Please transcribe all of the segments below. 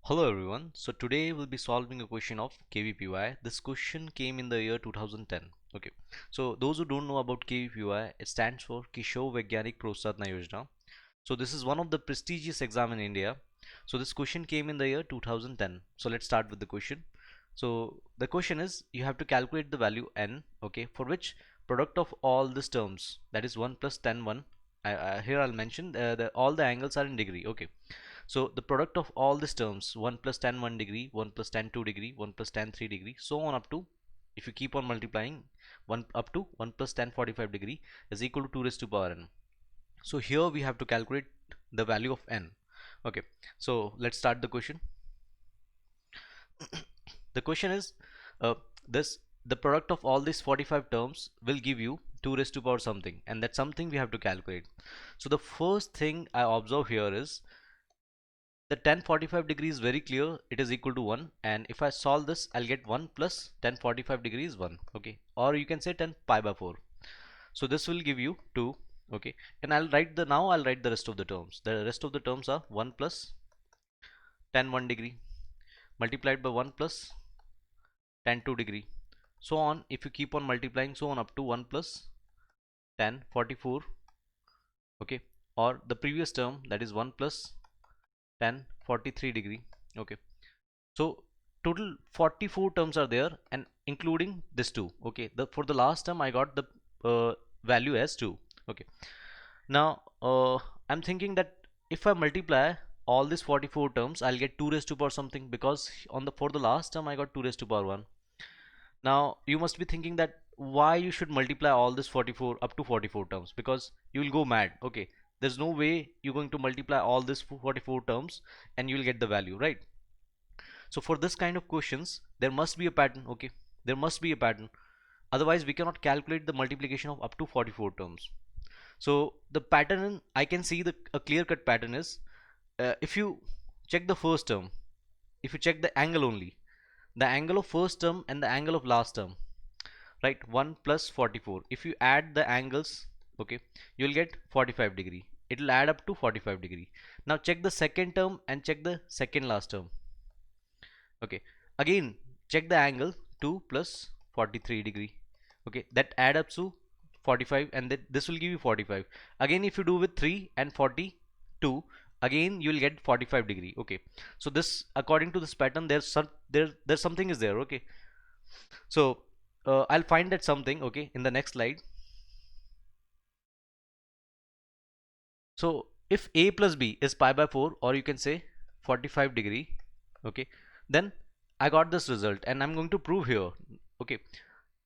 Hello everyone. So today we'll be solving a question of KVPY. This question came in the year 2010. Okay. So those who don't know about KVPY, it stands for Kishore Vaigyanik Protsahan Yojana. So this is one of the prestigious exam in India. So this question came in the year 2010. So let's start with the question. So the question is you have to calculate the value n, okay, for which product of all these terms, that is 1 plus tan 1. Here I'll mention all the angles are in degree. Okay. So the product of all these terms 1 plus tan 1 degree, 1 plus tan 2 degree, 1 plus tan 3 degree, so on up to, if you keep on multiplying, 1 up to 1 plus tan 45 degree is equal to 2 raised to power n. So here we have to calculate the value of n. Okay, so let's start the question. The question is this the product of all these 45 terms will give you 2 raised to power something, and that's something we have to calculate. So the first thing I observe here is the tan 45 degree is very clear, it is equal to 1, and if I solve this I'll get 1 plus tan 45 degree is 1. Okay, or you can say tan pi by 4. So this will give you 2. Okay, and I'll write the rest of the terms. The rest of the terms are 1 plus tan 1 degree multiplied by 1 plus tan 2 degree, so on. If you keep on multiplying, so on up to 1 plus tan 44. Okay, or the previous term, that is 1 plus tan 43 degree. Okay, so total 44 terms are there, and including this 2. Okay, for the last term I got the value as 2. Okay, now I'm thinking that if I multiply all these 44 terms I'll get 2 raised to power something, because for the last term I got 2 raised to power 1. Now you must be thinking that why you should multiply all this 44 up to 44 terms, because you will go mad. Okay, there's no way you're going to multiply all this 44 terms and you will get the value, right? So for this kind of questions there must be a pattern. Okay, there must be a pattern, otherwise we cannot calculate the multiplication of up to 44 terms. So the pattern, I can see a clear-cut pattern is, if you check the first term, if you check the angle only, the angle of first term and the angle of last term, right, 1 plus 44, if you add the angles, okay, you'll get 45 degree. It will add up to 45 degree. Now check the second term and check the second last term. Okay, again check the angle, 2 plus 43 degree. Okay, that add up to 45, and this will give you 45. Again if you do with 3 and 42, again you will get 45 degree. Okay, so this, according to this pattern, there's something is there. Okay, so I'll find that something, okay, in the next slide. So if a plus b is pi by 4, or you can say 45 degree, okay, then I got this result and I'm going to prove here. Okay,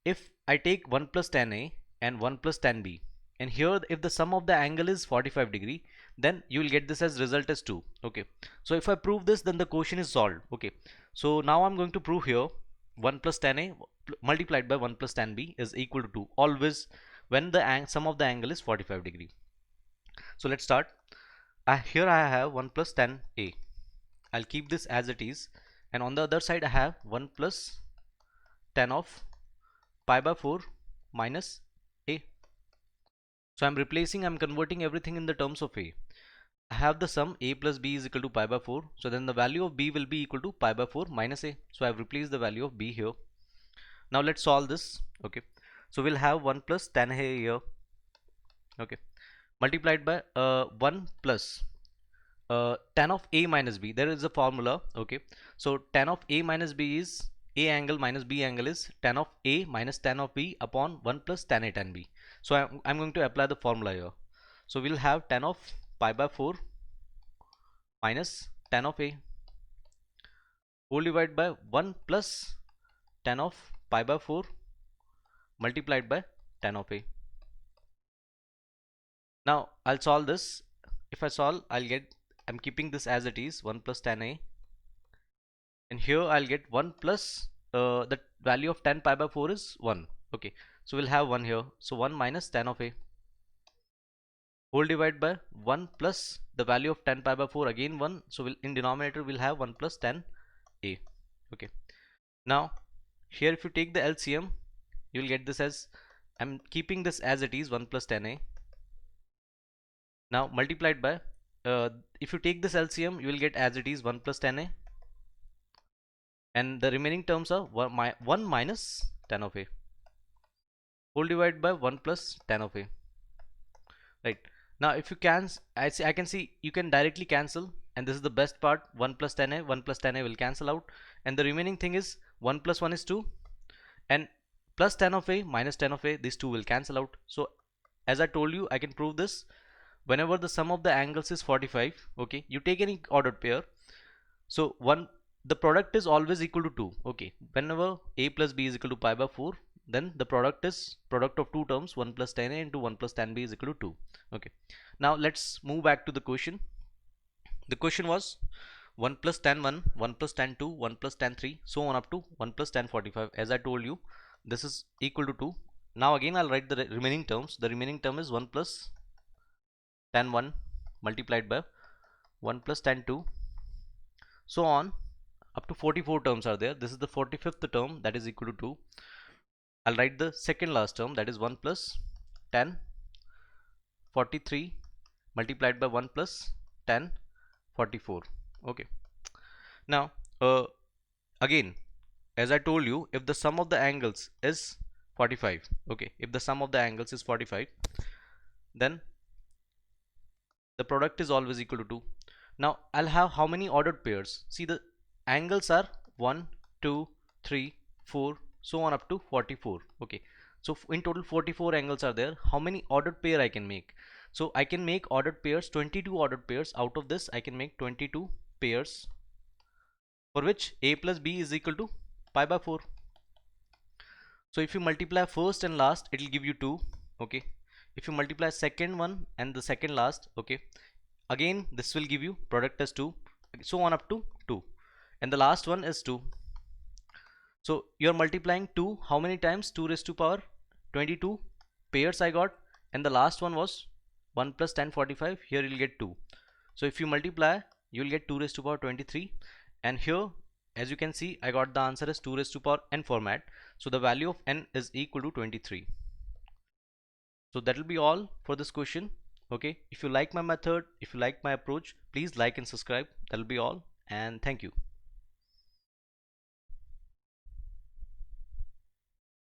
if I take 1 plus tan a and 1 plus tan b, and here if the sum of the angle is 45 degree, then you will get this as result as 2. Okay, so if I prove this, then the question is solved. Okay, so now I'm going to prove here 1 plus tan a multiplied by 1 plus tan b is equal to 2, always when the sum of the angle is 45 degree. So let's start. Here I have 1 plus tan a. I'll keep this as it is, and on the other side I have 1 plus tan of pi by 4 minus a. So I'm converting everything in the terms of a. I have the sum a plus b is equal to pi by 4, so then the value of b will be equal to pi by 4 minus a. So I've replaced the value of b here. Now let's solve this. Okay, so we'll have 1 plus tan a here, okay, multiplied by 1 plus tan of a minus b. There is a formula. Okay, so tan of a minus b is a angle minus b angle is tan of a minus tan of b upon 1 plus tan a tan b. So I'm going to apply the formula here. So we'll have tan of pi by 4 minus tan of a whole divided by 1 plus tan of pi by 4 multiplied by tan of a. Now I'll solve this. If I solve, I'm keeping this as it is, 1 plus tan a, and here I'll get 1 plus the value of tan pi by 4 is 1. Okay, so we'll have 1 here, so 1 minus tan of a whole divided by 1 plus the value of tan pi by 4, again 1, so in denominator we'll have 1 plus tan a. Okay, now here if you take the LCM, you will get this as, I'm keeping this as it is, 1 plus tan a. Now multiplied by if you take this LCM, you will get as it is 1 plus tan a. and the remaining terms are 1 minus tan of a whole divided by 1 plus tan of a. Right. Now if you can, I can see you can directly cancel, and this is the best part. 1 plus tan a, 1 plus tan a will cancel out, and the remaining thing is 1 plus 1 is 2, and plus tan of a minus tan of a, these two will cancel out. So as I told you, I can prove this. Whenever the sum of the angles is 45, okay, you take any ordered pair. So the product is always equal to 2. Okay, whenever a plus b is equal to pi by 4, then the product is product of two terms, 1 plus tan a into 1 plus tan b is equal to 2. Okay, now let's move back to the question. The question was 1 plus tan 1, 1 plus tan 2, 1 plus tan 3, so on up to 1 plus tan 45. As I told you, this is equal to 2. Now again I'll write the remaining terms. The remaining term is 1 plus tan 1 multiplied by 1 plus tan 2, so on up to 44 terms are there. This is the 45th term, that is equal to 2. I'll write the second last term, that is 1 plus tan 43 multiplied by 1 plus tan 44. Okay, now again, as I told you, if the sum of the angles is 45, okay, if the sum of the angles is 45, then the product is always equal to 2. Now I'll have how many ordered pairs? See, the angles are 1, 2, 3, 4, so on up to 44. Okay, so in total 44 angles are there. How many ordered pair I can make? So I can make ordered pairs, 22 ordered pairs. Out of this I can make 22 pairs, for which a plus b is equal to pi by 4. So if you multiply first and last, it will give you 2. Okay, if you multiply second one and the second last, okay, again this will give you product as 2, so on up to 2, and the last one is 2. So you are multiplying 2 how many times? 2 raised to power 22 pairs I got, and the last one was 1 plus tan 45. Here you'll get 2. So if you multiply, you'll get 2 raised to power 23, and here as you can see, I got the answer as 2 raised to power n format. So the value of n is equal to 23. So that will be all for this question. Okay, if you like my method, if you like my approach, please like and subscribe. That will be all, and thank you.